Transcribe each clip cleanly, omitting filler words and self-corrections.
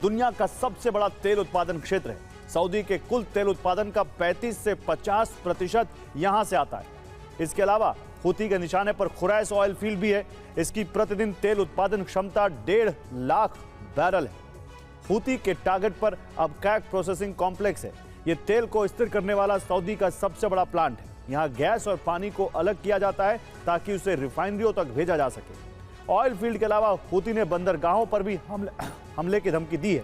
दुनिया का सबसे बड़ा तेल उत्पादन क्षेत्र है। सऊदी के कुल तेल उत्पादन का 35 से 50% यहां से आता है। इसके अलावा हूती के निशाने पर खुरैस ऑयल फील्ड भी है। इसकी प्रतिदिन तेल उत्पादन क्षमता 1.5 लाख बैरल है। हूती के टारगेट पर अब कैक प्रोसेसिंग कॉम्प्लेक्स है। यह तेल को स्थिर करने वाला सऊदी का सबसे बड़ा प्लांट है। यहाँ गैस और पानी को अलग किया जाता है ताकि उसे रिफाइनरियों तक भेजा जा सके। ऑयल फील्ड के अलावा हूती ने बंदरगाहों पर भी हमले की धमकी दी है।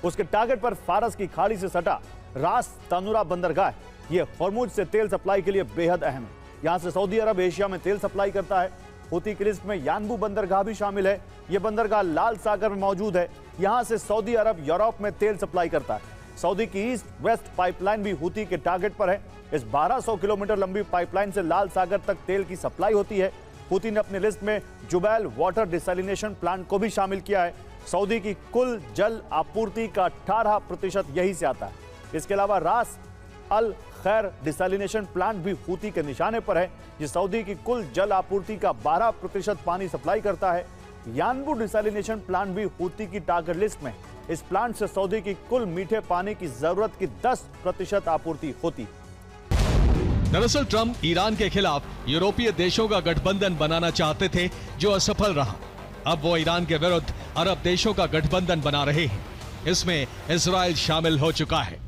उसके टारगेट पर फारस की खाड़ी से सटा रास तानुरा बंदरगाह, यह हॉर्मुज से तेल सप्लाई के लिए बेहद अहम है। यहां से सऊदी अरब एशिया में तेल सप्लाई करता है। हूती की लिस्ट में यानबू बंदरगाह भी शामिल है। यह बंदरगाह लाल सागर में मौजूद है। यहां से सऊदी अरब यूरोप में तेल सप्लाई करता है। सऊदी की ईस्ट वेस्ट पाइपलाइन भी हूती के टारगेट पर है। इस 1200 किलोमीटर लंबी पाइपलाइन से लाल सागर तक तेल की सप्लाई होती है। हूती ने अपनी लिस्ट में जुबैल वाटर डिसैलिनेशन प्लांट को भी शामिल किया है। सऊदी की कुल जल आपूर्ति का 18% यही से आता है। इसके अलावा रास अल खैर डिसैलिनेशन प्लांट भी हूती के निशाने पर है, जो सऊदी की कुल जल आपूर्ति का 12% पानी सप्लाई करता है। यानबू डिसैलिनेशन प्लांट भी हूती की टारगेट लिस्ट में। इस प्लांट से सऊदी की कुल मीठे पानी की जरूरत की 10% आपूर्ति होती। दरअसल ट्रंप ईरान के खिलाफ यूरोपीय देशों का गठबंधन बनाना चाहते थे, जो असफल रहा। अब वो ईरान के विरुद्ध अरब देशों का गठबंधन बना रहे हैं। इसमें इजराइल शामिल हो चुका है।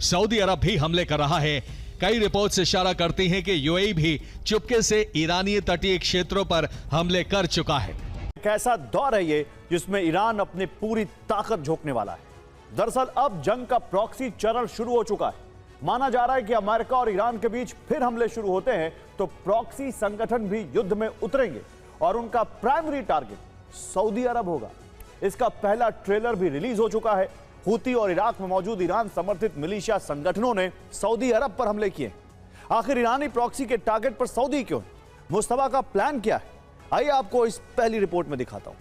सऊदी अरब भी हमले कर रहा है। कई रिपोर्ट्स इशारा करती हैं कि यूएई भी चुपके से ईरानी तटीय क्षेत्रों पर हमले कर चुका है। एक ऐसा दौर है ये जिसमें ईरान अपनी पूरी ताकत झोंकने वाला है। दरअसल अब जंग का प्रॉक्सी चरण शुरू हो चुका है। माना जा रहा है कि अमेरिका और ईरान के बीच फिर हमले शुरू होते हैं तो प्रॉक्सी संगठन भी युद्ध में उतरेंगे और उनका प्राइमरी टारगेट सऊदी अरब होगा। इसका पहला ट्रेलर भी रिलीज हो चुका है। हूती और इराक में मौजूद ईरान समर्थित मिलिशिया संगठनों ने सऊदी अरब पर हमले किए। आखिर ईरानी प्रॉक्सी के टारगेट पर सऊदी क्यों? मुस्तफा का प्लान क्या है? आइए आपको इस पहली रिपोर्ट में दिखाता हूं।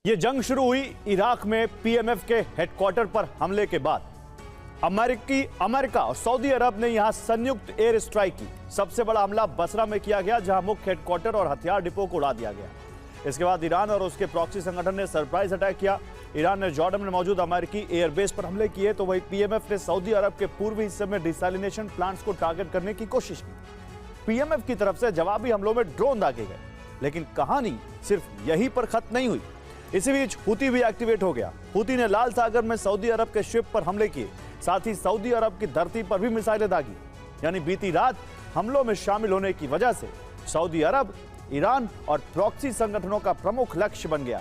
यह जंग शुरू हुई इराक में पीएमएफ के हेडक्वार्टर पर हमले के बाद। अमेरिका और सऊदी अरब ने यहां संयुक्त एयर स्ट्राइक की। सबसे बड़ा हमला बसरा में किया गया, जहां मुख्य हेडक्वार्टर और हथियार डिपो को उड़ा दिया गया। इसके बाद ईरान और उसके प्रॉक्सी संगठन ने सरप्राइज अटैक किया। ईरान ने जॉर्डन में मौजूद अमेरिकी एयरबेस पर हमले किए, तो वही पीएमएफ ने सऊदी अरब के पूर्वी हिस्से में डिसैलिनेशन प्लांट्स को टारगेट करने की कोशिश की। पीएमएफ की तरफ से जवाबी हमलों में ड्रोन दागे गए। लेकिन कहानी सिर्फ यहीं पर खत्म नहीं हुई। इसी बीच हूती भी एक्टिवेट हो गया। हूती ने लाल सागर में सऊदी अरब के शिप पर हमले किए। साथ ही सऊदी अरब की धरती पर भी मिसाइलें दागी। यानी बीती रात हमलों में शामिल होने की वजह से सऊदी अरब, ईरान और प्रॉक्सी संगठनों का प्रमुख लक्ष्य बन गया।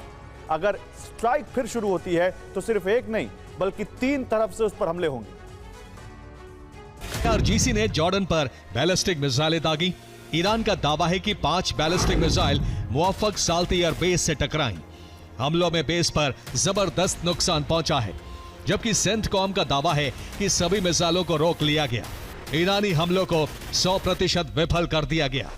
अगर स्ट्राइक फिर शुरू होती है तो सिर्फ एक नहीं बल्कि 3 तरफ से उस पर हमले होंगे। आईआरजीसी ने जॉर्डन पर बैलिस्टिक मिसाइलें दागी। ईरान का दावा है कि 5 ballistic missile मुवफ्फक Salti air base से टकराई। हमलों में बेस पर जबरदस्त नुकसान पहुंचा है, जबकि सेंटकॉम का दावा है कि सभी मिसाइलों को रोक लिया गया। ईरानी हमलों को 100% विफल कर दिया गया।